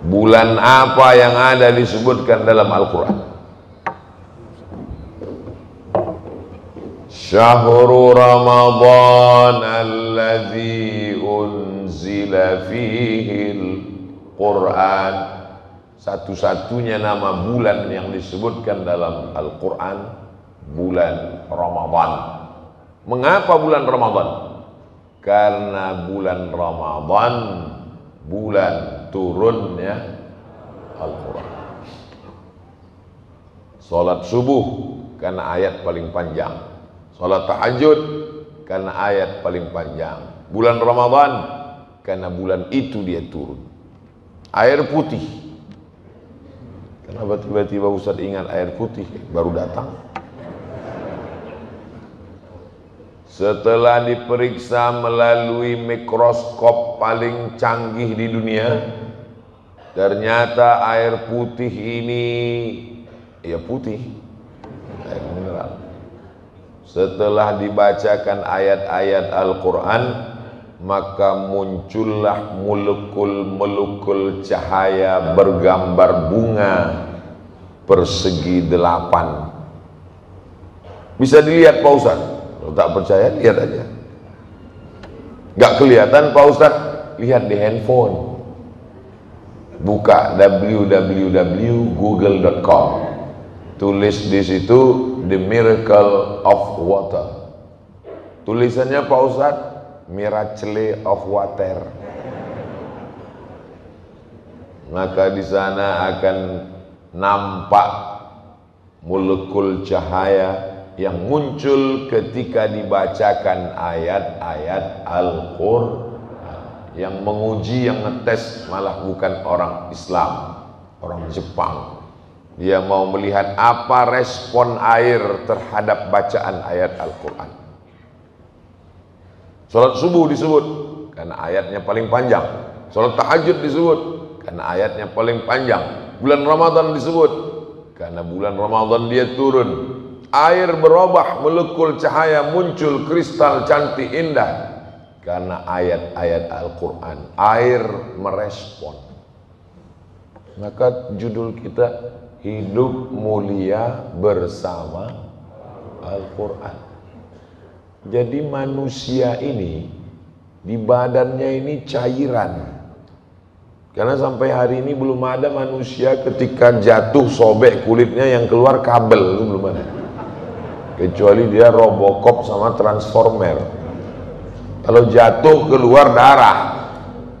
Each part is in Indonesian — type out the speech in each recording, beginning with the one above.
Bulan apa yang ada disebutkan dalam Al-Quran? Syahrul Ramadan alladzi unzila fihil Quran. Satu-satunya nama bulan yang disebutkan dalam Al-Quran bulan Ramadan. Mengapa bulan Ramadan? Karena bulan Ramadan bulan turunnya Al-Quran. Salat subuh karena ayat paling panjang. Salat tahajud karena ayat paling panjang. Bulan Ramadan karena bulan itu dia turun. Air putih. Kenapa tiba-tiba Ustaz ingat air putih? Baru datang. Setelah diperiksa melalui mikroskop paling canggih di dunia, ternyata air putih ini ya putih, air mineral. Setelah dibacakan ayat-ayat Al-Quran, maka muncullah molekul-molekul cahaya bergambar bunga persegi 8. Bisa dilihat Pak Ustaz. Kalau tak percaya lihat aja. Gak kelihatan Pak Ustaz? Lihat di handphone. Buka www.google.com. Tulis di situ The Miracle of Water. Tulisannya Pak Ustaz, Miracle of Water. Maka di sana akan nampak molekul cahaya yang muncul ketika dibacakan ayat-ayat Al-Quran. Yang menguji, yang ngetes malah bukan orang Islam, orang Jepang. Dia mau melihat apa respon air terhadap bacaan ayat Al-Quran. Salat subuh disebut karena ayatnya paling panjang. Salat tahajud disebut karena ayatnya paling panjang. Bulan Ramadan disebut karena bulan Ramadan dia turun. Air berubah, molekul cahaya muncul, kristal cantik indah karena ayat-ayat Al-Quran. Air merespon. Maka judul kita Hidup Mulia Bersama Al-Quran. Jadi manusia ini di badannya ini cairan. Karena sampai hari ini belum ada manusia ketika jatuh sobek kulitnya yang keluar kabel, itu belum ada. Kecuali dia Robocop sama Transformer. Kalau jatuh keluar darah.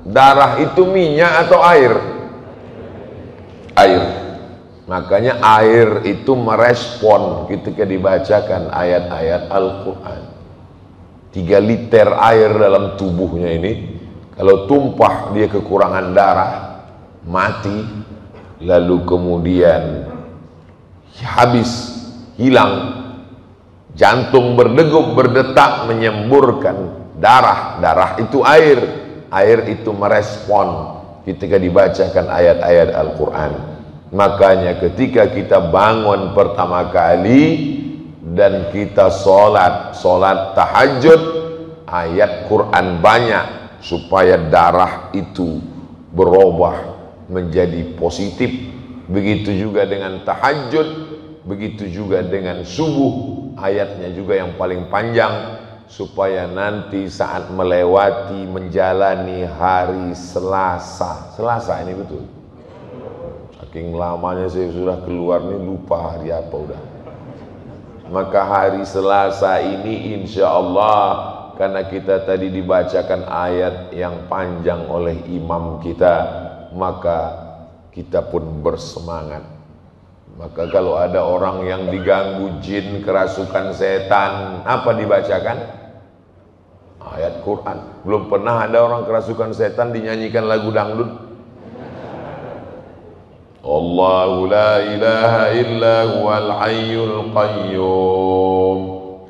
Darah itu minyak atau air? Air. Makanya air itu merespon ketika dibacakan ayat-ayat Al-Quran. 3 liter air dalam tubuhnya ini, kalau tumpah dia kekurangan darah, mati. Lalu kemudian habis, hilang. Jantung berdegup, berdetak, menyemburkan darah. Darah itu air. Air itu merespon ketika dibacakan ayat-ayat Al-Quran. Makanya ketika kita bangun pertama kali dan kita sholat tahajud, ayat Quran banyak supaya darah itu berubah menjadi positif. Begitu juga dengan tahajud, begitu juga dengan subuh. Ayatnya juga yang paling panjang supaya nanti saat melewati menjalani hari Selasa. Selasa ini betul. Saking lamanya saya sudah keluar nih lupa hari apa udah. Maka hari Selasa ini insya Allah, karena kita tadi dibacakan ayat yang panjang oleh imam kita, maka kita pun bersemangat. Maka kalau ada orang yang diganggu jin, kerasukan setan, apa dibacakan? Ayat Quran. Belum pernah ada orang kerasukan setan dinyanyikan lagu dangdut. Allahu la ilaha illa huwal hayyul qayyum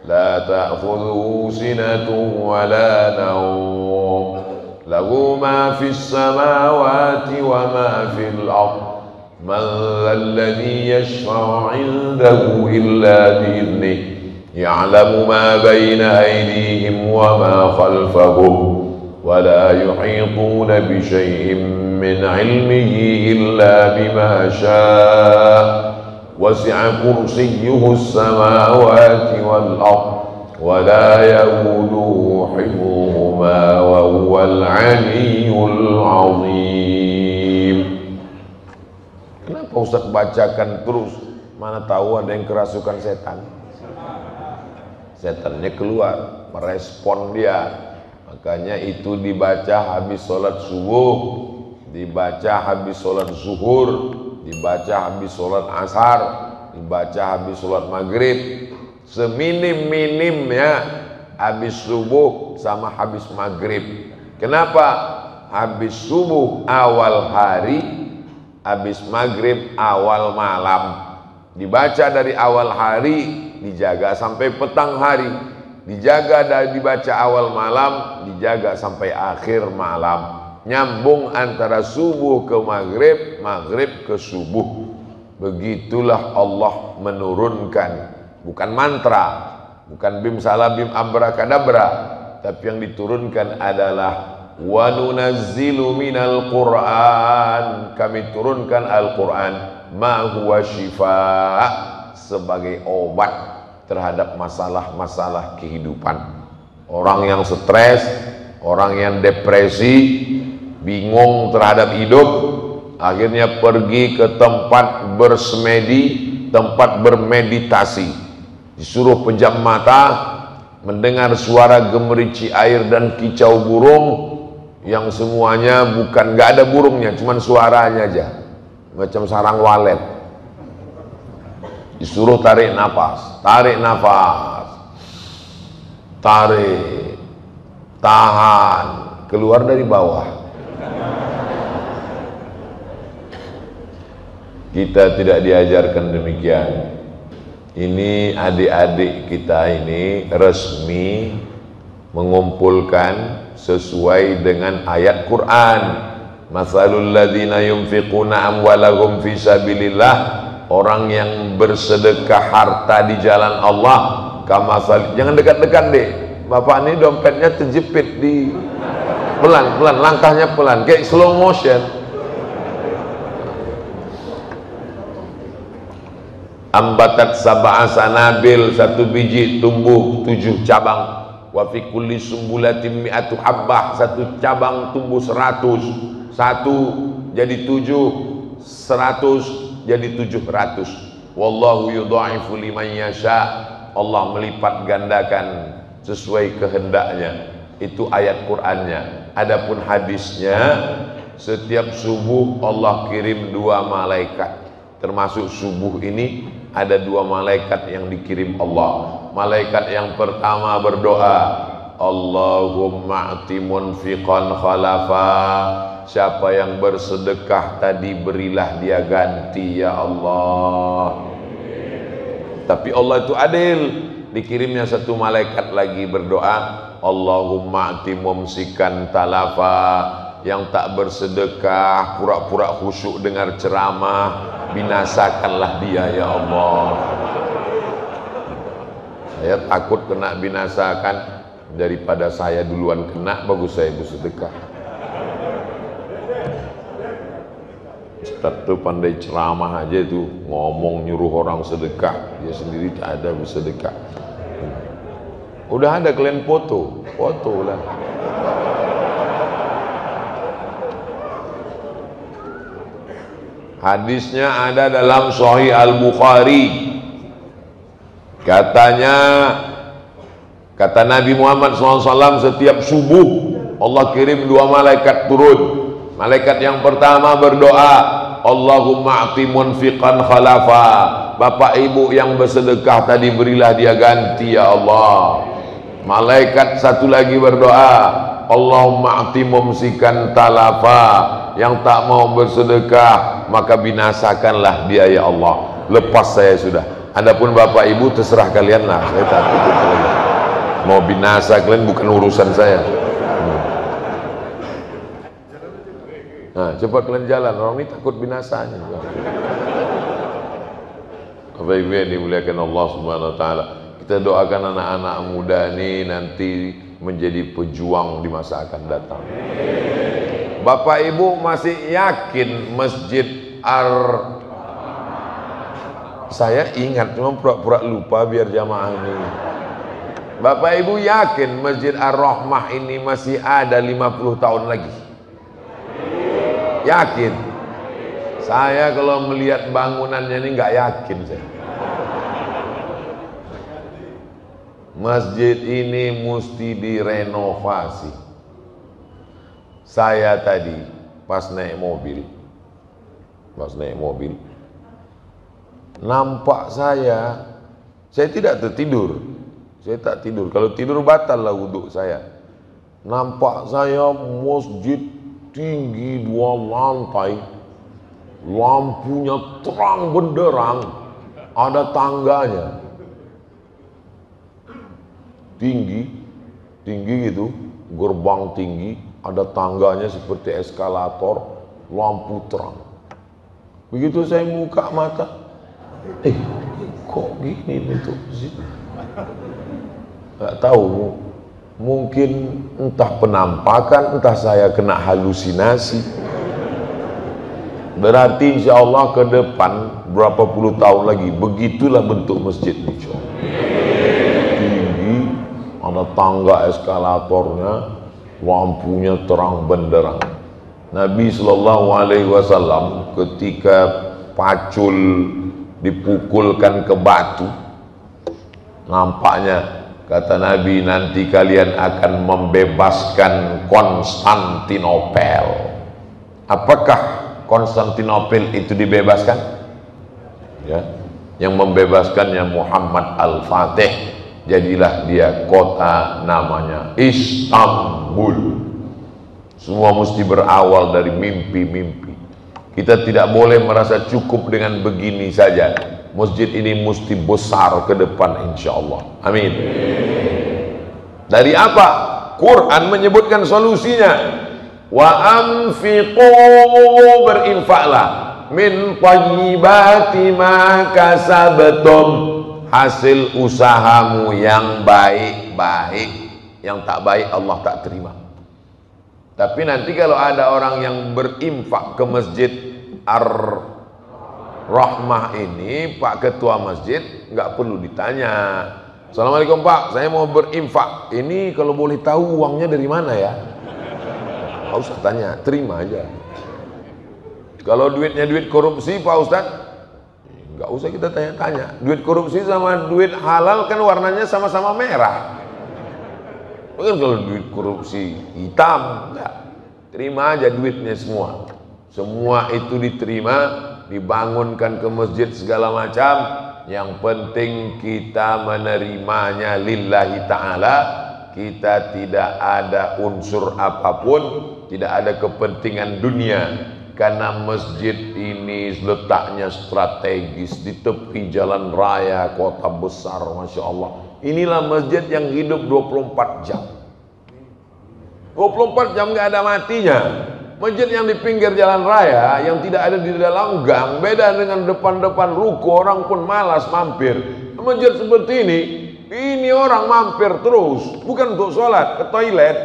la ta'khudhuhu sinatun wa la nawm lahu ma fis samawati wa ma fil ardh man alladhi yashfa'u 'indahu illa bi'idhnihi ya'lamu ma bayna aydihim wa ma khalfahum wa la yuhituna bi shay'in min ilmihi illa bima syaa wasi'a kursiyyuhu as-samawati wal ardh wa la yauduhu hifdhuhuma wa huwal 'aliyyul 'azim. Kenapa Ustaz bacakan terus? Mana tahu ada yang kerasukan setan. Setannya keluar, merespon dia. Makanya itu dibaca habis sholat subuh, dibaca habis sholat zuhur, dibaca habis sholat asar, dibaca habis sholat maghrib. Seminim-minimnya habis subuh sama habis maghrib. Kenapa? Habis subuh awal hari, habis maghrib awal malam. Dibaca dari awal hari, dijaga sampai petang hari, dijaga dari dibaca awal malam, dijaga sampai akhir malam. Nyambung antara subuh ke maghrib, maghrib ke subuh. Begitulah Allah menurunkan, bukan mantra, bukan bim salah bim abrakadabra, tapi yang diturunkan adalah wa nunazzilu minal Qur'an, kami turunkan Al-Quran ma huwa syifaa, sebagai obat terhadap masalah-masalah kehidupan. Orang yang stres, orang yang depresi, bingung terhadap hidup, akhirnya pergi ke tempat bersemedi, tempat bermeditasi, disuruh pejam mata, mendengar suara gemerici air dan kicau burung yang semuanya bukan, gak ada burungnya, cuman suaranya aja, macam sarang walet. Disuruh tarik nafas, tarik nafas, tarik, tahan, keluar dari bawah. Kita tidak diajarkan demikian. Ini adik-adik kita ini resmi mengumpulkan sesuai dengan ayat Quran. Masalul ladzina yunfiquna amwalahum fi sabilillah, orang yang bersedekah harta di jalan Allah, kamasal. Jangan dekat-dekat deh, bapak ini dompetnya terjepit di, pelan-pelan, langkahnya pelan, kayak slow motion. Ambatat sab'a sanabil, satu biji tumbuh 7 cabang. Wa fi kulli sumbulatin mi'atu habbah, satu cabang tumbuh 100. Satu jadi 7, 100 jadi 700. Wallahu yudha'ifu liman yasha, Allah melipat gandakan sesuai kehendaknya. Itu ayat Qur'annya. Adapun hadisnya, setiap subuh Allah kirim 2 malaikat. Termasuk subuh ini ada 2 malaikat yang dikirim Allah. Malaikat yang pertama berdoa, Allahumma a'ti munfiqan khalafa, siapa yang bersedekah tadi berilah dia ganti ya Allah. Tapi Allah itu adil, dikirimnya 1 malaikat lagi berdoa, Allahumma a'ti mumsikan talafa, yang tak bersedekah pura-pura khusyuk dengar ceramah, binasakanlah dia ya Allah. Saya takut kena binasakan, daripada saya duluan kena, bagus saya bersedekah. Ustaz tuh pandai ceramah aja tuh, ngomong nyuruh orang sedekah, dia sendiri tak ada bersedekah. Udah ada kalian foto lah. Hadisnya ada dalam Sahih Al-Bukhari. Katanya, kata Nabi Muhammad SAW, setiap subuh Allah kirim 2 malaikat turun. Malaikat yang pertama berdoa, Allahumma a'ti munfiqan khalafa, bapak ibu yang bersedekah tadi berilah dia ganti ya Allah. Malaikat satu lagi berdoa, Allahumma a'ti mumsikan talafa, yang tak mau bersedekah maka binasakanlah dia ya Allah. Lepas saya sudah. Adapun bapak ibu terserah kalian lah, saya tak ikut lagi. Mau binasa kalian bukan urusan saya. Nah, cepat kalian jalan, orang ini takut binasanya. Bapak ibu yang dimuliakan Allah Subhanahu wa taala, kita doakan anak-anak muda ini nanti menjadi pejuang di masa akan datang. Bapak Ibu masih yakin Masjid Saya ingat, cuma pura-pura lupa biar jamaah ini. Bapak Ibu yakin Masjid Ar-Rahmah ini masih ada 50 tahun lagi? Yakin? Saya kalau melihat bangunannya ini nggak yakin saya. Masjid ini mesti direnovasi. Saya tadi pas naik mobil, nampak saya tidak tertidur. Saya tak tidur. Kalau tidur batal lah wudhu saya. Nampak saya masjid tinggi 2 lantai, lampunya terang benderang, ada tangganya, tinggi gitu, gerbang tinggi, ada tangganya seperti eskalator, lampu terang. Begitu saya buka mata, kok gini bentuk masjid? Gak tahu, mungkin entah penampakan, entah saya kena halusinasi. Berarti insya Allah ke depan berapa puluh tahun lagi begitulah bentuk masjid insya Allah. Tinggi, ada tangga eskalatornya, lampunya terang benderang. Nabi SAW ketika pacul dipukulkan ke batu, nampaknya kata Nabi, nanti kalian akan membebaskan Konstantinopel. Apakah Konstantinopel itu dibebaskan? Ya, yang membebaskannya Muhammad Al-Fatih. Jadilah dia kota namanya Istanbul. Semua mesti berawal dari mimpi-mimpi. Kita tidak boleh merasa cukup dengan begini saja. Masjid ini mesti besar ke depan insya Allah. Amin. Dari apa? Quran menyebutkan solusinya. Wa anfiqu, berinfaklah, min thayyibati ma kasabtum, hasil usahamu yang baik-baik. Yang tak baik Allah tak terima. Tapi nanti kalau ada orang yang berinfak ke Masjid Ar-Rahmah ini, Pak Ketua Masjid nggak perlu ditanya, Assalamualaikum Pak, saya mau berinfak, ini kalau boleh tahu uangnya dari mana ya? Nggak usah tanya, terima aja. Kalau duitnya duit korupsi Pak Ustadz, nggak usah kita tanya-tanya. Duit korupsi sama duit halal kan warnanya sama-sama merah. Mungkin kalau duit korupsi hitam, enggak. Terima aja duitnya semua. Semua itu diterima, dibangunkan ke masjid segala macam. Yang penting kita menerimanya lillahi ta'ala. Kita tidak ada unsur apapun, tidak ada kepentingan dunia. Karena masjid ini letaknya strategis di tepi jalan raya kota besar, Masya Allah. Inilah masjid yang hidup 24 jam. 24 jam nggak ada matinya. Masjid yang di pinggir jalan raya, yang tidak ada di dalam gang, beda dengan depan-depan ruko, orang pun malas mampir. Masjid seperti ini orang mampir terus, bukan untuk sholat, ke toilet.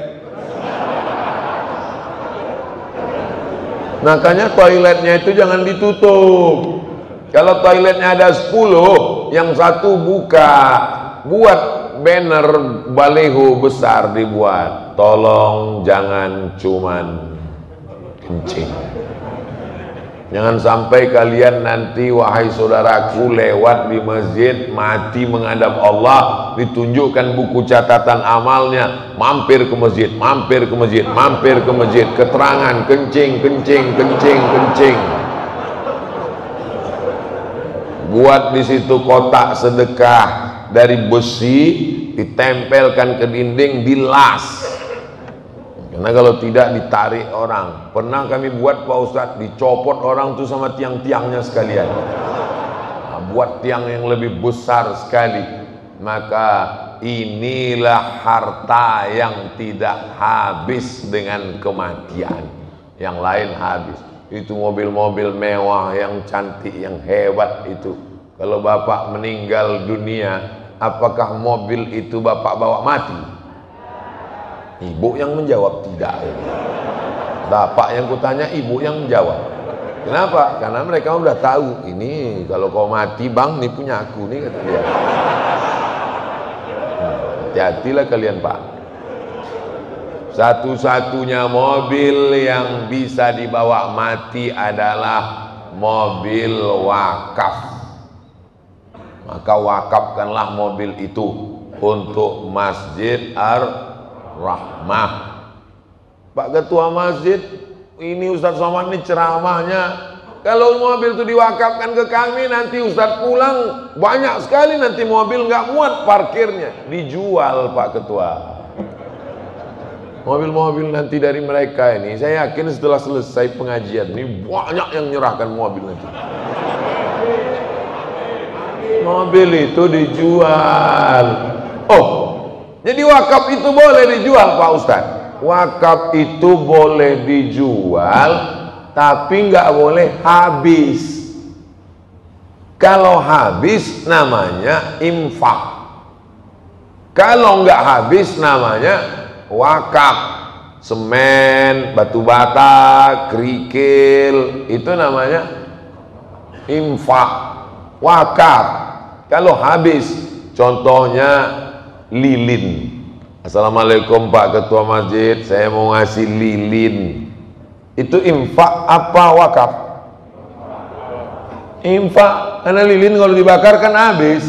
Makanya toiletnya itu jangan ditutup. Kalau toiletnya ada 10, yang satu buka, buat banner baliho besar dibuat, tolong jangan cuman kencing. Jangan sampai kalian nanti, wahai saudaraku, lewat di masjid, mati menghadap Allah, ditunjukkan buku catatan amalnya, mampir ke masjid, mampir ke masjid, mampir ke masjid, keterangan kencing, kencing, kencing, kencing. Buat di situ kotak sedekah dari besi, ditempelkan ke dinding, dilas. Karena kalau tidak ditarik orang. Pernah kami buat Pak Ustadz, dicopot orang tuh sama tiang-tiangnya sekalian. Nah, buat tiang yang lebih besar sekali. Maka inilah harta yang tidak habis dengan kematian. Yang lain habis. Itu mobil-mobil mewah yang cantik, yang hebat itu. Kalau Bapak meninggal dunia, apakah mobil itu Bapak bawa mati? Ibu yang menjawab tidak. Bapak yang kutanya, ibu yang menjawab. Kenapa? Karena mereka udah tahu, ini kalau kau mati bang, ini punya aku nih, kata dia. Hati-hatilah kalian Pak. Satu-satunya mobil yang bisa dibawa mati adalah mobil wakaf. Maka wakafkanlah mobil itu untuk Masjid Ar-Rahmah. Pak Ketua Masjid, ini Ustadz Somad ini ceramahnya, kalau mobil itu diwakafkan ke kami, nanti Ustadz pulang banyak sekali, nanti mobil nggak muat parkirnya, dijual Pak Ketua. Mobil-mobil nanti dari mereka ini, saya yakin setelah selesai pengajian ini banyak yang nyerahkan mobil nanti. Mobil itu dijual. Oh, jadi wakaf itu boleh dijual Pak Ustadz. Wakaf itu boleh dijual, tapi nggak boleh habis. Kalau habis namanya infak. Kalau nggak habis namanya wakaf. Semen, batu bata, kerikil, itu namanya infak. Wakaf. Kalau habis, contohnya lilin. Assalamualaikum Pak Ketua Masjid, saya mau ngasih lilin. Itu infak apa wakaf? Infak, karena lilin kalau dibakar kan habis.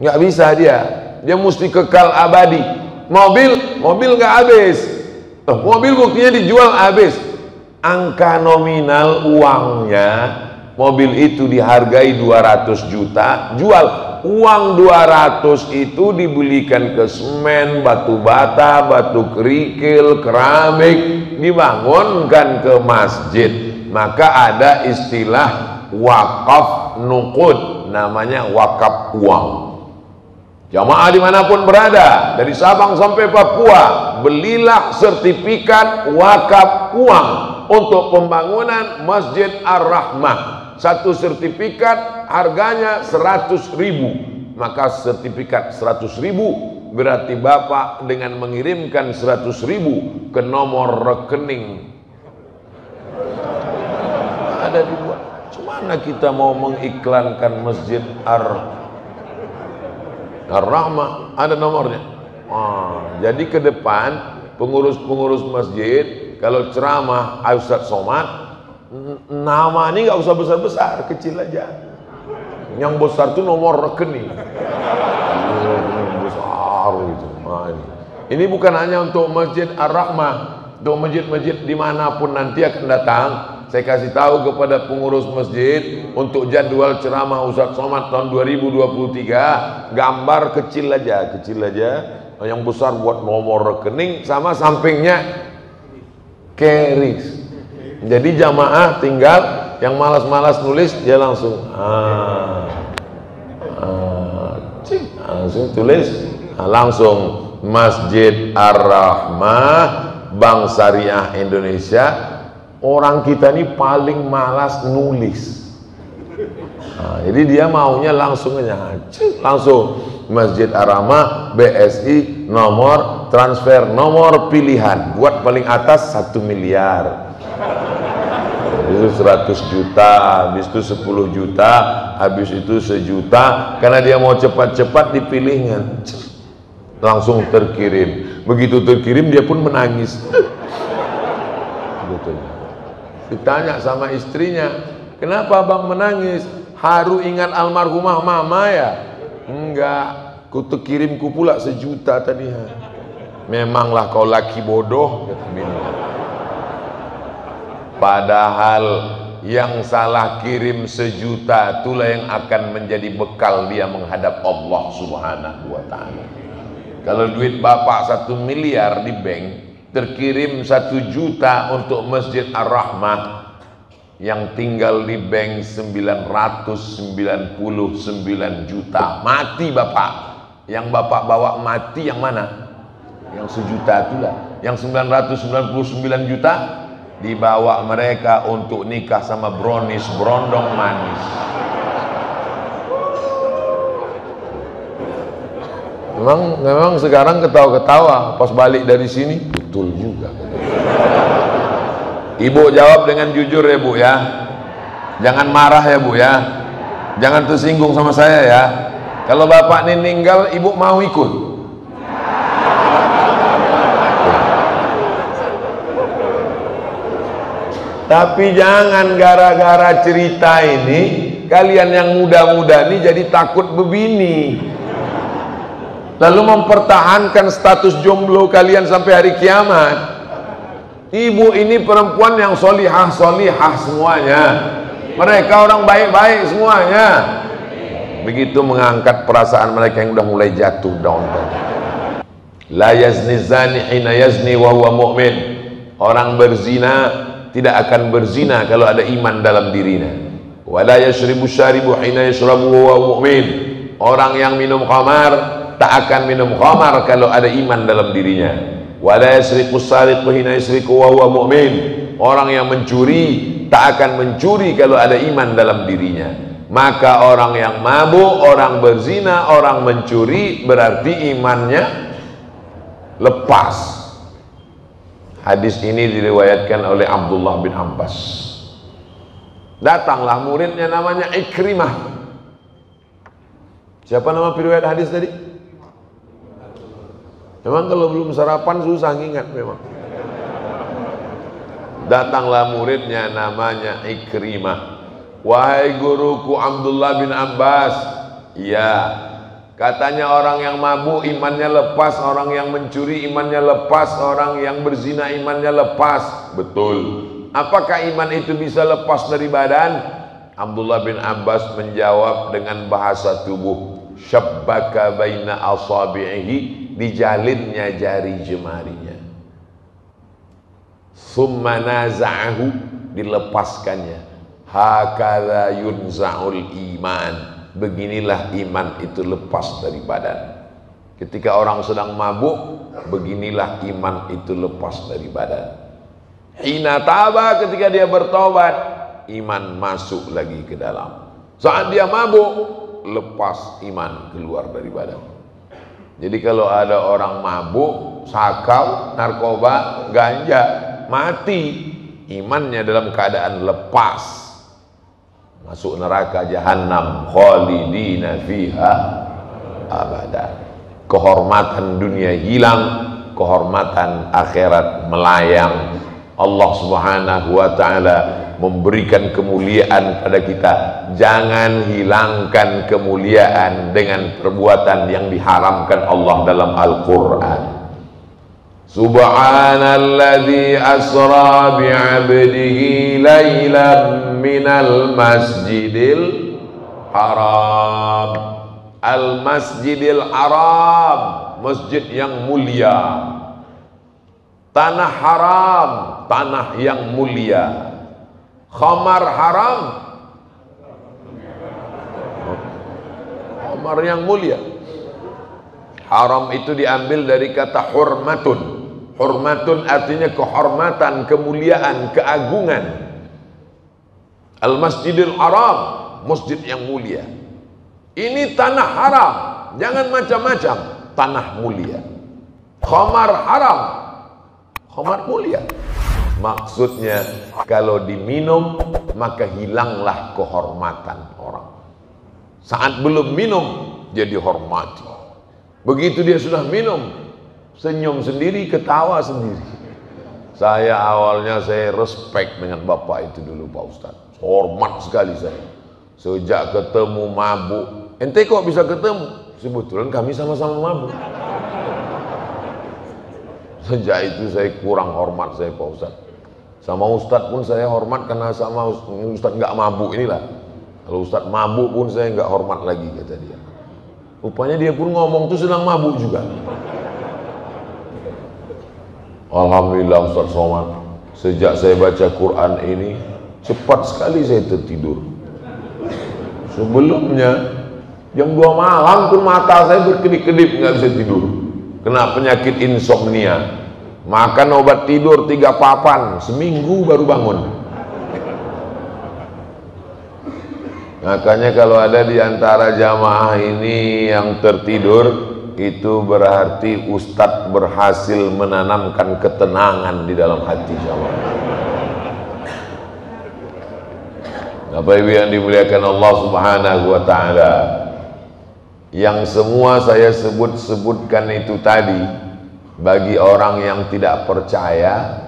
Nggak bisa dia mesti kekal abadi. Mobil nggak habis. Mobil buktinya dijual habis. Angka nominal uangnya, mobil itu dihargai 200 juta, jual uang 200 itu dibelikan ke semen, batu bata, batu kerikil, keramik, dibangunkan ke masjid. Maka ada istilah wakaf nuqud, namanya wakaf uang. Jamaah dimanapun berada, dari Sabang sampai Papua, belilah sertifikat wakaf uang untuk pembangunan Masjid Ar-Rahmah. Satu sertifikat harganya 100.000. Maka sertifikat 100.000 berarti Bapak dengan mengirimkan 100.000 ke nomor rekening ada dibuat. Cemana kita mau mengiklankan Masjid Ar-Rahmah, ada nomornya. Jadi ke depan pengurus-pengurus masjid kalau ceramah Ustadz Somad, nama ini nggak usah besar-besar, kecil aja. Yang besar itu nomor rekening. Besar gitu. Ini bukan hanya untuk Masjid Ar-Rahmah, untuk masjid-masjid dimanapun nanti akan datang. Saya kasih tahu kepada pengurus masjid untuk jadwal ceramah Ustadz Somad tahun 2023, gambar kecil aja. Yang besar buat nomor rekening sama sampingnya keris. Jadi jamaah tinggal yang malas-malas nulis dia langsung langsung tulis, langsung Masjid Ar-Rahmah Bank Syariah Indonesia. Orang kita ini paling malas nulis. Jadi dia maunya langsung aja, langsung Masjid Ar-Rahmah BSI, nomor transfer, nomor pilihan, buat paling atas 1 miliar. Itu 100 juta, habis itu 10 juta, habis itu 1 juta, karena dia mau cepat-cepat dipilihnya, langsung terkirim. Begitu terkirim dia pun menangis. Ditanya sama istrinya, kenapa abang menangis? Haru ingat almarhumah mama ya? Enggak, ku terkirimku pula 1 juta tadi. Memanglah kau laki bodoh, kata bini. Padahal yang salah kirim 1 juta itulah yang akan menjadi bekal dia menghadap Allah Subhanahu wa ta'ala. Kalau duit bapak 1 miliar di bank, terkirim 1 juta untuk Masjid Ar-Rahmah, yang tinggal di bank 999 juta. Mati bapak. Yang bapak bawa mati yang mana? Yang 1 juta itulah. Yang 999 juta dibawa mereka untuk nikah sama brownies, berondong manis. Memang sekarang ketawa-ketawa, pas balik dari sini betul juga. Ibu jawab dengan jujur ya Bu ya. Jangan marah ya Bu ya. Jangan tersinggung sama saya ya. Kalau bapak ini meninggal, ibu mau ikut? Tapi jangan gara-gara cerita ini kalian yang muda-muda ini jadi takut bebini, lalu mempertahankan status jomblo kalian sampai hari kiamat. Ibu ini perempuan yang solihah semuanya, mereka orang baik-baik semuanya. Begitu mengangkat perasaan mereka yang udah mulai jatuh down. La yazni zani hina yazni wa huwa mu'min. Orang berzina tidak akan berzina kalau ada iman dalam dirinya. Wala yashribu syaribu hina yashrabu wa huwa mu'min. Orang yang minum khamar tak akan minum khamar kalau ada iman dalam dirinya. Wala yasriqu sariqu hina yasriqu wa huwa mu'min. Orang yang mencuri tak akan mencuri kalau ada iman dalam dirinya. Maka orang yang mabuk, orang berzina, orang mencuri berarti imannya lepas. Hadis ini diriwayatkan oleh Abdullah bin Abbas. Datanglah muridnya namanya Ikrimah. Siapa nama periwayat hadis tadi? Memang kalau belum sarapan susah ngingat memang. Datanglah muridnya namanya Ikrimah. Wahai guruku Abdullah bin Abbas, ya, katanya orang yang mabuk imannya lepas, orang yang mencuri imannya lepas, orang yang berzina imannya lepas. Betul. Apakah iman itu bisa lepas dari badan? Abdullah bin Abbas menjawab dengan bahasa tubuh. Syabbaka baina asabi'ihi, dijalinnya jari jemarinya. Summa naza'ahu, dilepaskannya. Hakadha yunza'ul iman. Beginilah iman itu lepas dari badan. Ketika orang sedang mabuk, beginilah iman itu lepas dari badan. Hina taba, ketika dia bertobat, iman masuk lagi ke dalam. Saat dia mabuk, lepas iman keluar dari badan. Jadi kalau ada orang mabuk, sakau, narkoba, ganja, mati, imannya dalam keadaan lepas, masuk neraka jahanam, khalidina fiha abada. Kehormatan dunia hilang, kehormatan akhirat melayang. Allah Subhanahu wa ta'ala memberikan kemuliaan pada kita. Jangan hilangkan kemuliaan dengan perbuatan yang diharamkan Allah dalam Al-Quran. Subhanalladzi asra bi'abdihi laylan minal masjidil haram. Al-masjidil haram, masjid yang mulia. Tanah haram, tanah yang mulia. Khamar haram, khamar yang mulia. Haram itu diambil dari kata hurmatun. Hurmatun artinya kehormatan, kemuliaan, keagungan. Al-Masjidil Haram, masjid yang mulia. Ini tanah haram, jangan macam-macam, tanah mulia. Khamar haram, khamar mulia. Maksudnya kalau diminum maka hilanglah kehormatan orang. Saat belum minum dia dihormati. Begitu dia sudah minum, senyum sendiri, ketawa sendiri. Saya awalnya saya respect dengan bapak itu dulu Pak Ustadz. Hormat sekali saya. Sejak ketemu mabuk. Ente kok bisa ketemu? Sebetulnya kami sama-sama mabuk. Sejak itu saya kurang hormat saya Pak Ustadz. Sama Ustadz pun saya hormat karena sama Ustadz nggak mabuk inilah. Kalau Ustadz mabuk pun saya nggak hormat lagi, kata dia. Rupanya dia pun ngomong tuh sedang mabuk juga. Alhamdulillah Ustadz Somad, sejak saya baca Quran ini cepat sekali saya tertidur. Sebelumnya jam 2 malam pun mata saya berkedip-kedip, nggak bisa tidur. Kena penyakit insomnia. Makan obat tidur 3 papan, seminggu baru bangun. Makanya kalau ada di antara jamaah ini yang tertidur, itu berarti Ustadz berhasil menanamkan ketenangan di dalam hati jamaah. Bapak Ibu yang dimuliakan Allah Subhanahu wa taala, yang semua saya sebutkan itu tadi bagi orang yang tidak percaya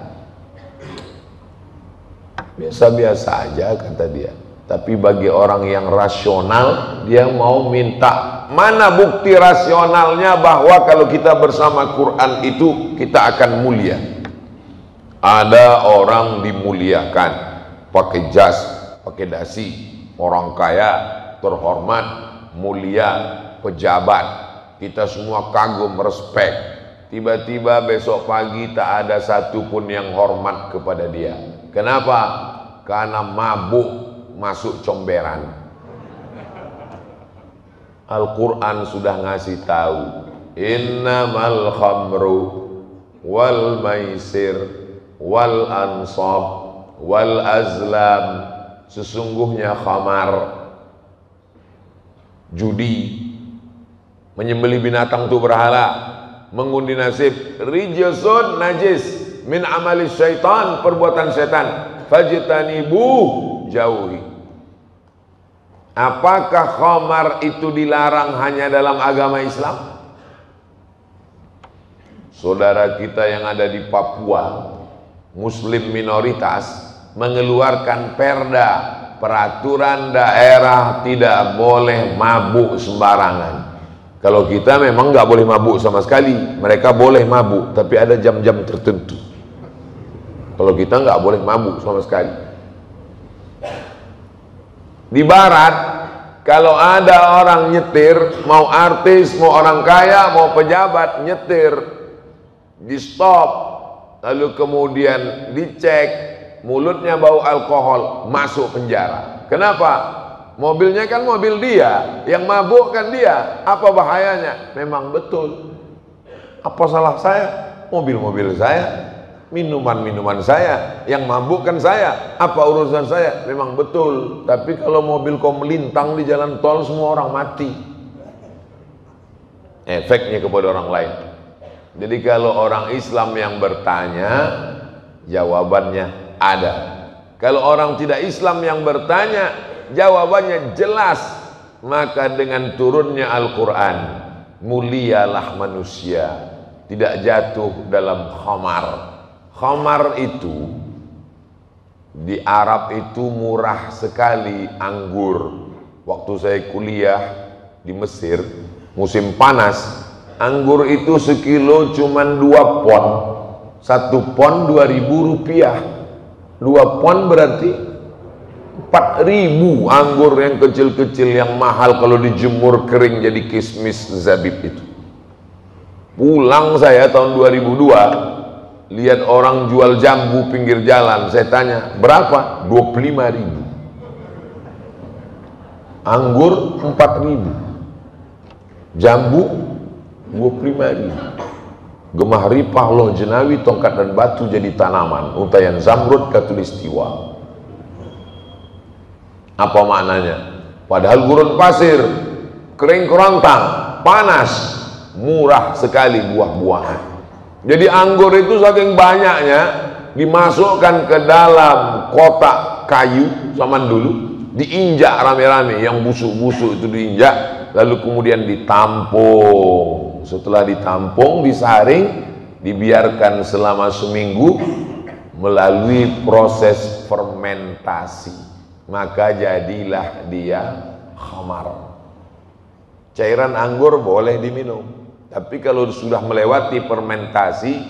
biasa-biasa aja kata dia. Tapi bagi orang yang rasional, dia mau minta mana bukti rasionalnya bahwa kalau kita bersama Quran itu kita akan mulia. Ada orang dimuliakan pakai jas, pakai dasi, orang kaya, terhormat, mulia, pejabat, kita semua kagum, respek. Tiba-tiba besok pagi tak ada satupun yang hormat kepada dia. Kenapa? Karena mabuk masuk comberan. Al-Quran sudah ngasih tahu, innamal khamru wal maisir wal ansab wal azlam, sesungguhnya khamar, judi, menyembelih binatang itu berhala, mengundi nasib, rijsun najis min amali syaitan, perbuatan setan, fajtanibu, jauhi. Apakah khamar itu dilarang hanya dalam agama Islam? Saudara kita yang ada di Papua, Muslim minoritas, mengeluarkan perda, peraturan daerah tidak boleh mabuk sembarangan. Kalau kita memang nggak boleh mabuk sama sekali, mereka boleh mabuk, tapi ada jam-jam tertentu. Kalau kita nggak boleh mabuk sama sekali. Di barat, kalau ada orang nyetir, mau artis, mau orang kaya, mau pejabat nyetir, di stop, lalu kemudian dicek, mulutnya bau alkohol, masuk penjara. Kenapa? Mobilnya kan mobil dia, yang mabuk kan dia. Apa bahayanya? Memang betul. Apa salah saya? Mobil-mobil saya, minuman-minuman saya, yang mabuk kan saya. Apa urusan saya? Memang betul. Tapi kalau mobil kau melintang di jalan tol, semua orang mati. Efeknya kepada orang lain. Jadi kalau orang Islam yang bertanya, jawabannya ada. Kalau orang tidak Islam yang bertanya, jawabannya jelas. Maka dengan turunnya Al-Quran, mulialah manusia, tidak jatuh dalam khamar. Khamar itu di Arab itu murah sekali, anggur. Waktu saya kuliah di Mesir, musim panas, anggur itu sekilo cuman 2 pon. 1 pon 2.000 rupiah. 2 pon berarti 4.000 anggur yang kecil-kecil yang mahal kalau dijemur kering jadi kismis zabib itu. Pulang saya tahun 2002, lihat orang jual jambu pinggir jalan, saya tanya, berapa? 25.000. Anggur 4.000. Jambu 25.000. Gemah ripah, loh jenawi, tongkat dan batu jadi tanaman, untayan zamrud katulistiwa. Apa maknanya? Padahal gurun pasir, kering kerontang, panas, murah sekali buah-buahan. Jadi anggur itu saking banyaknya dimasukkan ke dalam kotak kayu zaman dulu, diinjak rame-rame, yang busuk-busuk itu diinjak, lalu kemudian ditampung. Setelah ditampung, disaring, dibiarkan selama seminggu melalui proses fermentasi, maka jadilah dia khamar. Cairan anggur boleh diminum, tapi kalau sudah melewati fermentasi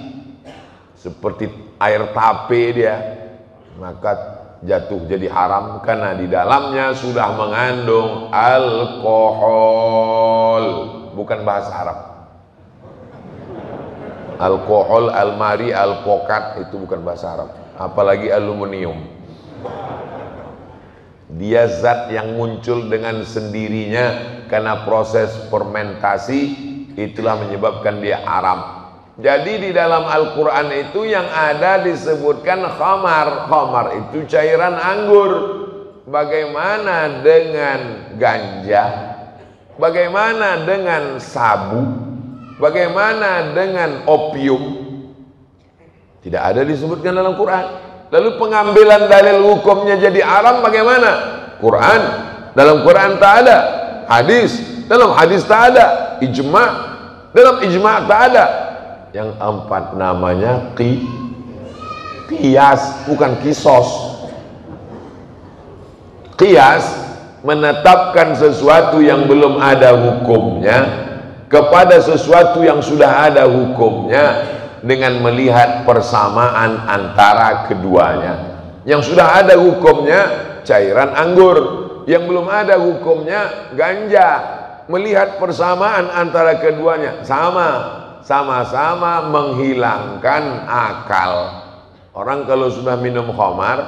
seperti air tape dia, maka jatuh jadi haram karena di dalamnya sudah mengandung alkohol. Bukan bahasa Arab. Alkohol, almari, alpokat itu bukan bahasa Arab. Apalagi aluminium. Dia zat yang muncul dengan sendirinya karena proses fermentasi, itulah menyebabkan dia haram. Jadi di dalam Al-Quran itu yang ada disebutkan khamar. Khamar itu cairan anggur. Bagaimana dengan ganja? Bagaimana dengan sabu? Bagaimana dengan opium? Tidak ada disebutkan dalam Quran. Lalu pengambilan dalil hukumnya jadi haram bagaimana? Quran, dalam Quran tak ada. Hadis, dalam hadis tak ada. Ijma, dalam ijma tak ada. Yang empat namanya qiyas, bukan kisos. Qiyas menetapkan sesuatu yang belum ada hukumnya kepada sesuatu yang sudah ada hukumnya dengan melihat persamaan antara keduanya. Yang sudah ada hukumnya cairan anggur, yang belum ada hukumnya ganja. Melihat persamaan antara keduanya, sama-sama menghilangkan akal. Orang kalau sudah minum khamar,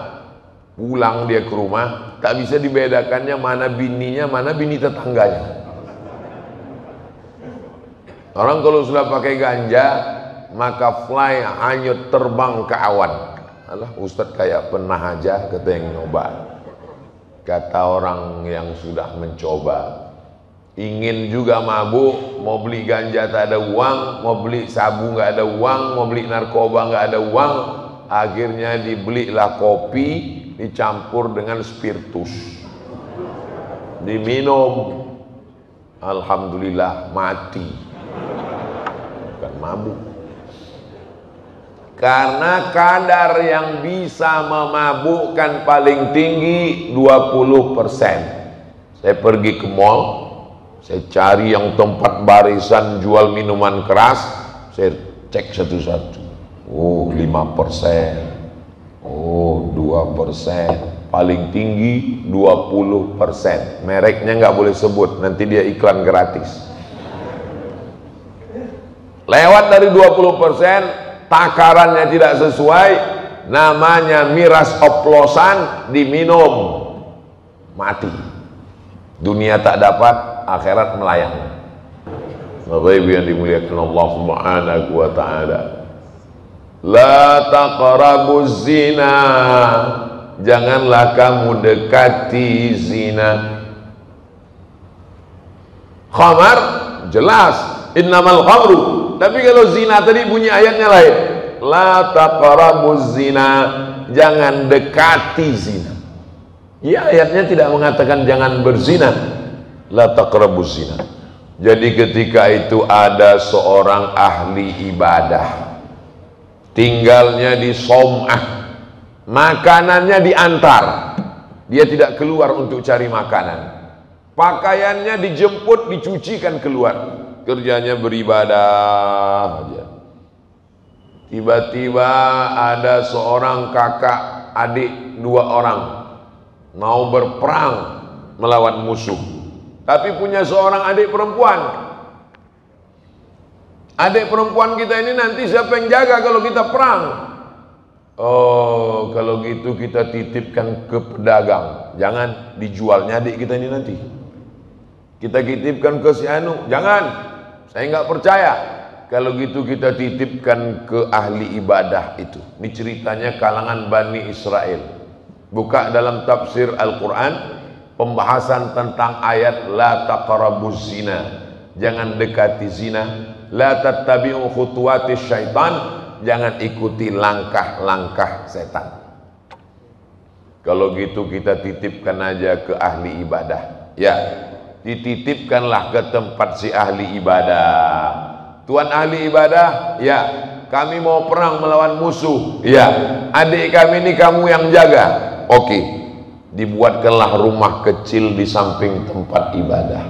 pulang dia ke rumah, tak bisa dibedakannya mana bininya, mana bini tetangganya. Orang kalau sudah pakai ganja, maka fly hanyut terbang ke awan. Alah, Ustadz kayak pernah aja, kata yang nyoba. Kata orang yang sudah mencoba, ingin juga mabuk, mau beli ganja tak ada uang, mau beli sabu nggak ada uang, mau beli narkoba nggak ada uang, akhirnya dibelilah kopi dicampur dengan spiritus, diminum, alhamdulillah mati. Bukan mabuk. Karena kadar yang bisa memabukkan paling tinggi 20%. Saya pergi ke mall, saya cari yang tempat barisan jual minuman keras, saya cek satu-satu. Oh, 5%. Oh, 2%. Paling tinggi 20%. Mereknya nggak boleh sebut, nanti dia iklan gratis. Lewat dari 20%, takarannya tidak sesuai, namanya miras oplosan, diminum, mati. Dunia tak dapat, akhirat melayang. Bapak Ibu yang dimuliakan Allah Subhanahu wa ta'ala, la taqrabuz zina, janganlah kamu dekati zina. Khamar jelas, innamal khamru. Tapi kalau zina tadi bunyi ayatnya lain. La taqrabuz zina, jangan dekati zina. Ya, ayatnya tidak mengatakan jangan berzina. La taqrabuz zina. Jadi ketika itu ada seorang ahli ibadah, tinggalnya di Som'ah, makanannya diantar, dia tidak keluar untuk cari makanan, pakaiannya dijemput, dicucikan keluar, kerjanya beribadah aja. Tiba-tiba ada seorang kakak adik, 2 orang mau berperang melawan musuh, tapi punya seorang adik perempuan. Adik perempuan kita ini nanti siapa yang jaga kalau kita perang? Oh, kalau gitu kita titipkan ke pedagang, jangan dijualnya adik kita ini nanti. Kita titipkan ke si anu, jangan, saya nggak percaya. Kalau gitu kita titipkan ke ahli ibadah itu. Ini ceritanya kalangan Bani Israel. Buka dalam tafsir Al-Quran, pembahasan tentang ayat la taqrabuz zina, jangan dekati zina. La tattabi'u khutuwatis syaitan, jangan ikuti langkah-langkah setan. Kalau gitu kita titipkan aja ke ahli ibadah. Ya, dititipkanlah ke tempat si ahli ibadah. Tuan ahli ibadah, ya, kami mau perang melawan musuh. Ya, adik kami ini kamu yang jaga. Oke, dibuatkanlah rumah kecil di samping tempat ibadah.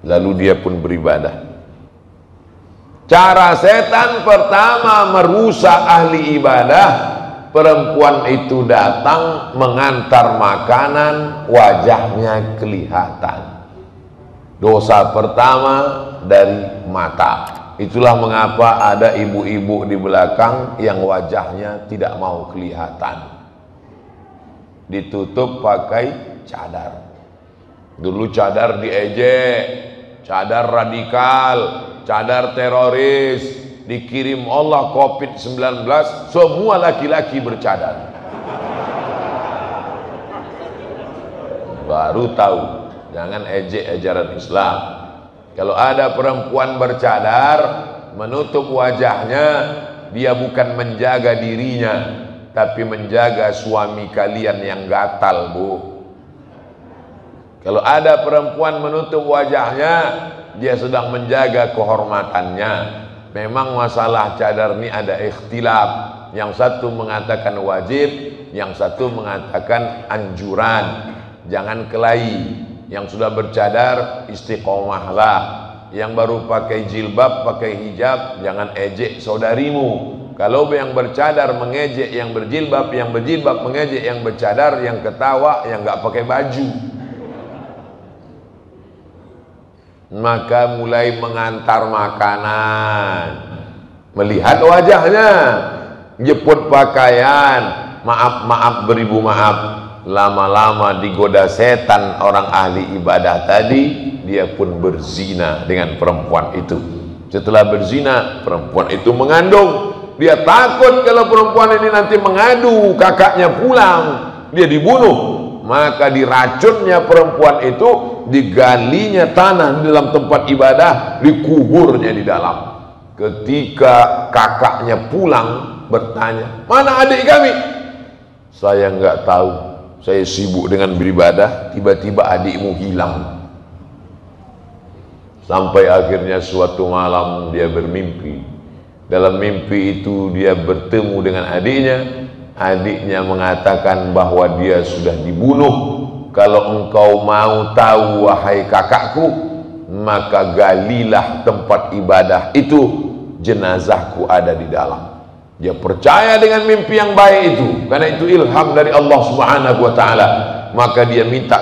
Lalu dia pun beribadah. Cara setan pertama merusak ahli ibadah. Perempuan itu datang mengantar makanan, wajahnya kelihatan. Dosa pertama dari mata. Itulah mengapa ada ibu-ibu di belakang yang wajahnya tidak mau kelihatan, ditutup pakai cadar. Dulu cadar diejek, cadar radikal, cadar teroris, dikirim Allah COVID-19, semua laki-laki bercadar. Baru tahu, jangan ejek ajaran Islam. Kalau ada perempuan bercadar, menutup wajahnya, dia bukan menjaga dirinya, tapi menjaga suami kalian yang gatal, Bu. Kalau ada perempuan menutup wajahnya, dia sedang menjaga kehormatannya. Memang masalah cadar ini ada ikhtilaf. Yang satu mengatakan wajib, yang satu mengatakan anjuran. Jangan kelahi. Yang sudah bercadar istiqomahlah. Yang baru pakai jilbab, pakai hijab, jangan ejek saudarimu. Kalau yang bercadar mengejek yang berjilbab mengejek yang bercadar, yang ketawa yang nggak pakai baju. Maka mulai mengantar makanan, melihat wajahnya, jemput pakaian, maaf beribu maaf, lama-lama digoda setan orang ahli ibadah tadi, dia pun berzina dengan perempuan itu. Setelah berzina, perempuan itu mengandung. Dia takut kalau perempuan ini nanti mengadu, kakaknya pulang, dia dibunuh. Maka diracunnya perempuan itu, digalinya tanah di dalam tempat ibadah, dikuburnya di dalam. Ketika kakaknya pulang bertanya, mana adik kami? Saya nggak tahu, saya sibuk dengan beribadah, tiba-tiba adikmu hilang. Sampai akhirnya suatu malam dia bermimpi. Dalam mimpi itu dia bertemu dengan adiknya. Adiknya mengatakan bahwa dia sudah dibunuh. Kalau engkau mau tahu wahai kakakku, maka galilah tempat ibadah itu, jenazahku ada di dalam. Dia percaya dengan mimpi yang baik itu, karena itu ilham dari Allah Subhanahu wa taala. Maka dia minta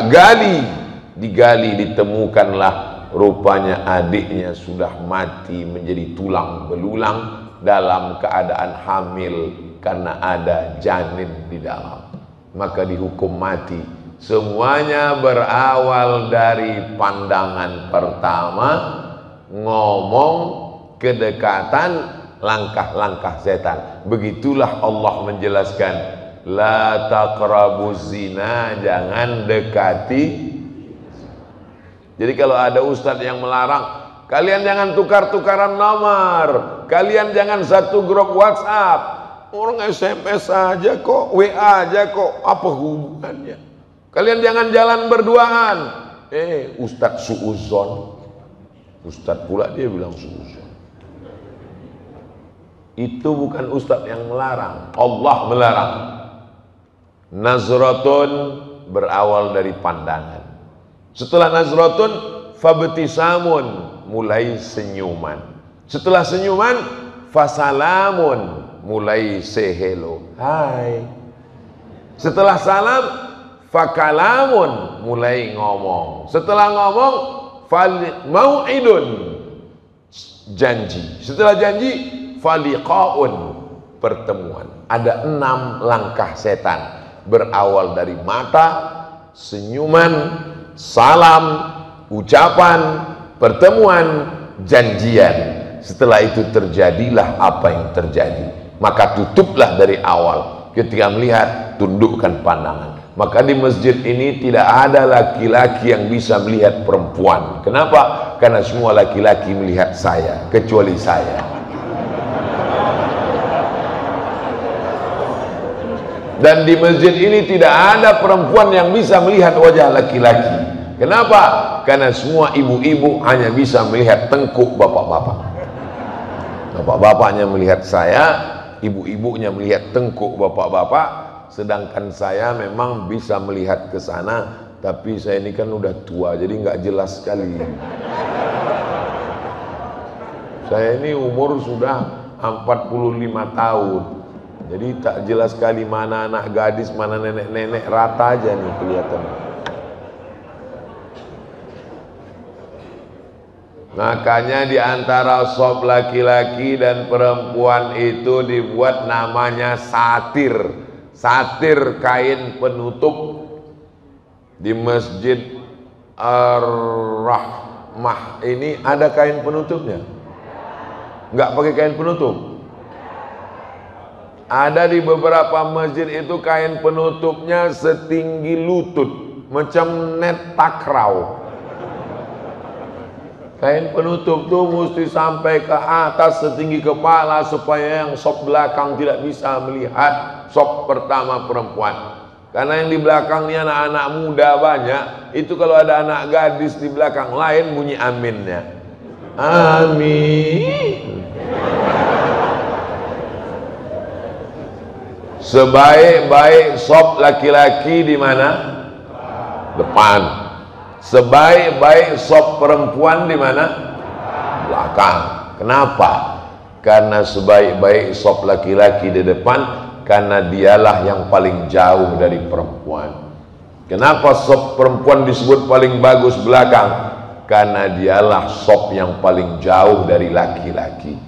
digali, ditemukanlah rupanya adiknya sudah mati menjadi tulang belulang dalam keadaan hamil karena ada janin di dalam. Maka dihukum mati. Semuanya berawal dari pandangan pertama, ngomong, kedekatan, langkah-langkah setan. Begitulah Allah menjelaskan, la taqrabuz zina, jangan dekati. Jadi kalau ada ustadz yang melarang, kalian jangan tukar-tukaran nomor, kalian jangan satu grup WhatsApp. Orang SMS aja kok, WA aja kok, apa hubungannya? Kalian jangan jalan berduaan. Ustadz suuzon. Ustadz pula dia bilang suuzon. Itu bukan ustadz yang melarang, Allah melarang. Nazratun berawal dari pandangan. Setelah nazratun, fabtisamun, mulai senyuman. Setelah senyuman, fasalamun, mulai say hello, hai. Setelah salam, fakalamun, mulai ngomong. Setelah ngomong, mau'idun, janji. Setelah janji, faliqaun, pertemuan. Ada 6 langkah setan. Berawal dari mata, senyuman, salam, ucapan, pertemuan, janjian. Setelah itu terjadilah apa yang terjadi. Maka tutuplah dari awal. Ketika melihat, tundukkan pandangan. Maka di masjid ini tidak ada laki-laki yang bisa melihat perempuan. Kenapa? Karena semua laki-laki melihat saya, kecuali saya. Dan di masjid ini tidak ada perempuan yang bisa melihat wajah laki-laki. Kenapa? Karena semua ibu-ibu hanya bisa melihat tengkuk bapak-bapak. Bapak-bapaknya melihat saya, ibu-ibunya melihat tengkuk bapak-bapak, sedangkan saya memang bisa melihat ke sana, tapi saya ini kan udah tua, jadi nggak jelas sekali. Saya ini umur sudah 45 tahun, jadi tak jelas sekali mana anak gadis, mana nenek-nenek, rata aja nih kelihatan. Makanya di antara sop laki-laki dan perempuan itu dibuat namanya satir. Satir, kain penutup. Di Masjid Ar-Rahmah ini ada kain penutupnya? Enggak pakai kain penutup? Ada di beberapa masjid itu kain penutupnya setinggi lutut, macam net takraw. Kain penutup tuh mesti sampai ke atas setinggi kepala supaya yang sop belakang tidak bisa melihat sop pertama perempuan. Karena yang di belakang ini anak-anak muda banyak. Itu kalau ada anak gadis di belakang lain bunyi aminnya. Amin. Sebaik-baik sop laki-laki di mana? Depan. Sebaik-baik sop perempuan di mana? Belakang. Kenapa? Karena sebaik-baik sop laki-laki di depan, karena dialah yang paling jauh dari perempuan. Kenapa sop perempuan disebut paling bagus belakang? Karena dialah sop yang paling jauh dari laki-laki.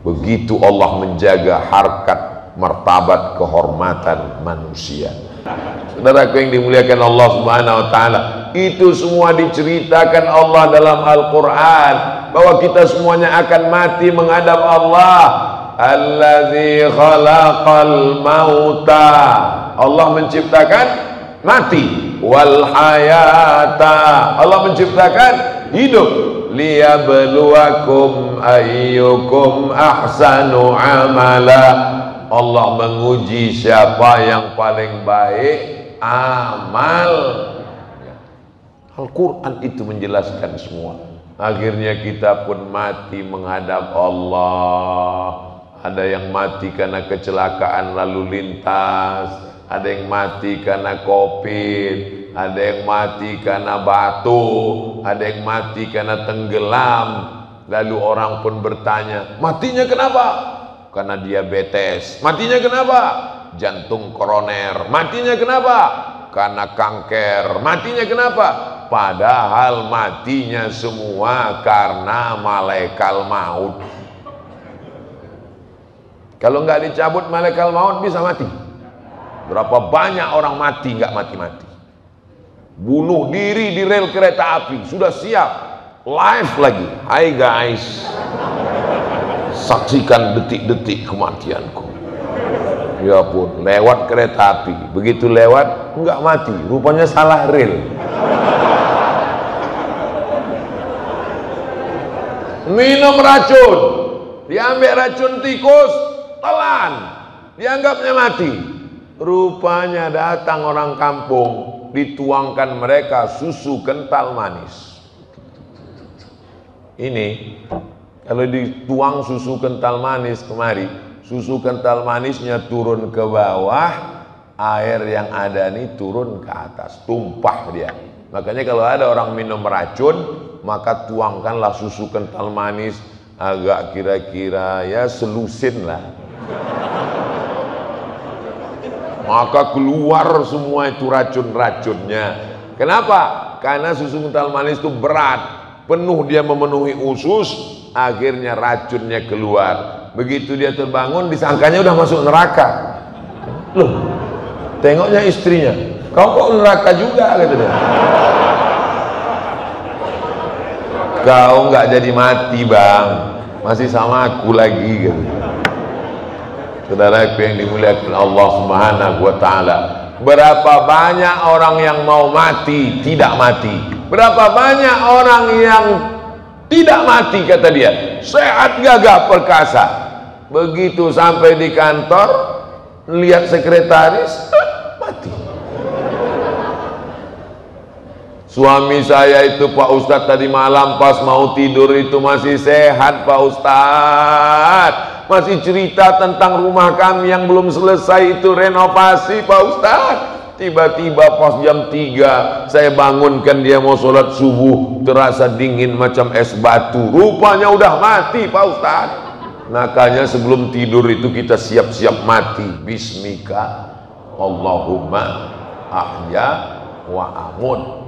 Begitu Allah menjaga harkat, martabat, kehormatan manusia. Saudaraku yang dimuliakan Allah Subhanahu wa taala, itu semua diceritakan Allah dalam Al-Qur'an bahwa kita semuanya akan mati menghadap Allah. Alladzi khalaqal mauta. Allah menciptakan mati, wal hayata. Allah menciptakan hidup, liyabluwakum ayyukum ahsanu amala. Allah menguji siapa yang paling baik amal. Al-Quran itu menjelaskan semua. Akhirnya kita pun mati menghadap Allah. Ada yang mati karena kecelakaan lalu lintas, ada yang mati karena COVID, ada yang mati karena batu, ada yang mati karena tenggelam. Lalu orang pun bertanya, matinya kenapa? Karena diabetes. Matinya kenapa? Jantung koroner. Matinya kenapa? Karena kanker. Matinya kenapa? Padahal matinya semua karena malaikat maut. Kalau nggak dicabut malaikat maut bisa mati. Berapa banyak orang mati nggak mati-mati. Bunuh diri di rel kereta api, sudah siap live lagi. Hai guys, saksikan detik-detik kematianku. Ya pun, lewat kereta api, begitu lewat nggak mati, rupanya salah rel. Minum racun, diambil racun tikus, telan, dianggapnya mati. Rupanya datang orang kampung, dituangkan mereka susu kental manis. Ini kalau dituang susu kental manis kemari, susu kental manisnya turun ke bawah, air yang ada ini turun ke atas, tumpah dia. Makanya kalau ada orang minum racun, maka tuangkanlah susu kental manis agak kira-kira ya selusin lah. Maka keluar semua itu racun-racunnya. Kenapa? Karena susu kental manis itu berat, penuh, dia memenuhi usus, akhirnya racunnya keluar. Begitu dia terbangun, disangkanya udah masuk neraka. Loh, tengoknya istrinya, kau kok neraka juga, kata dia. Kau nggak jadi mati bang, masih sama aku lagi, gitu. Saudaraku yang dimuliakan Allah Subhanahu wa taala, berapa banyak orang yang mau mati tidak mati, berapa banyak orang yang tidak mati, kata dia, sehat gagah perkasa. Begitu sampai di kantor, lihat sekretaris, mati. Suami saya itu Pak Ustadz tadi malam pas mau tidur itu masih sehat Pak Ustadz, masih cerita tentang rumah kami yang belum selesai itu renovasi Pak Ustadz. Tiba-tiba pas jam 3 saya bangunkan dia mau sholat subuh, terasa dingin macam es batu, rupanya udah mati Pak Ustadz. Makanya sebelum tidur itu kita siap-siap mati. Bismika Allahumma ahya wa amut.